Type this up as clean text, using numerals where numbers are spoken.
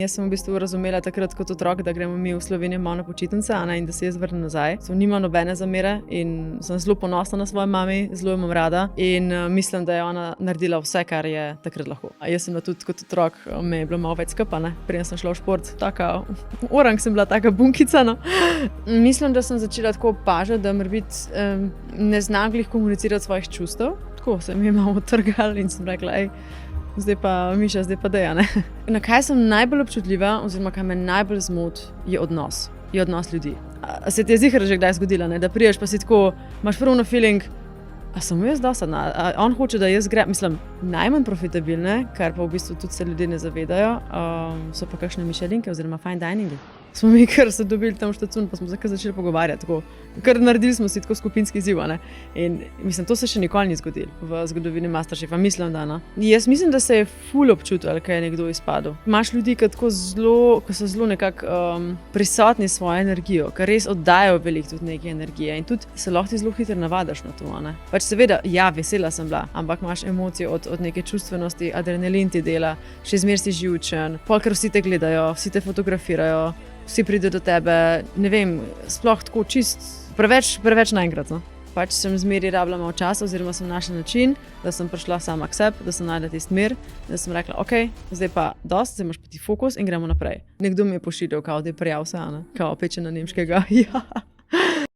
Jaz sem v bistvu razumela takrat kot otrok, da gremo mi v Slovenijo malo na počitnice, in da se jaz vrnem nazaj. Nima nobene zamere in sem zelo ponosna na svojo mami, zelo jo imam rada in mislim, da je ona naredila vse, kar je takrat lahko. Jaz sem bila tudi kot otrok, me je bilo malo več skapa, preden sem šla v šport, taka orang sem bila, taka bunkica. No. Mislim, da sem začela tako opažati, da morbiti ne znam glih komunicirati svojih čustev. Tako se mi je malo trgal in sem rekla, zdaj pa Miša, zdaj pa Deja, ne. Na kaj sem najbolj občutljiva, oziroma kaj me najbolj zmoti, je odnos ljudi. A se ti je ziher že kdaj zgodila, ne? Da priješ pa si tako, imaš prvo feeling, a sem jaz dosadna, a on hoče, da jaz grem, mislim, najmanj profitabilne, kar pa v bistvu tudi se ljudje ne zavedajo, so pa kakšne mišelinke oziroma fine diningi. Smo mi kar se dobili tam v štacun, pa smo se kar začeli pogovarjati, tako, kar naredili smo si tako skupinski izziv, ne. In mislim, to se še nikoli ni zgodilo v zgodovini Masterchefa, mislim, da, no. Jaz mislim, da se je ful občutil, kaj je nekdo izpadel. Imaš ljudi, ki so zelo nekako prisotni s svojo energijo, ki res oddajajo veliko tudi neke energije in tudi se lahko ti zelo hitro navadiš na to, ne. Pač seveda, ja, vesela sem bila, ampak imaš emocije od neke čustvenosti, adrenalin ti dela, še zmeraj si živčen, pol kar vsi te gledajo, vsi te fotografirajo, vsi pridejo do tebe, ne vem, sploh tako čist, preveč naenkrat, no. Pač sem zmeri rabila malo časa, oziroma sem našla način, da sem prišla sama k sebi, da sem našla tisti mir, da sem rekla, ok, zdaj pa dosti, zdaj imaš pa ti fokus in gremo naprej. Nekdo mi je pošiljal, kao, da je prijav se, kao pečena nemškega, ja.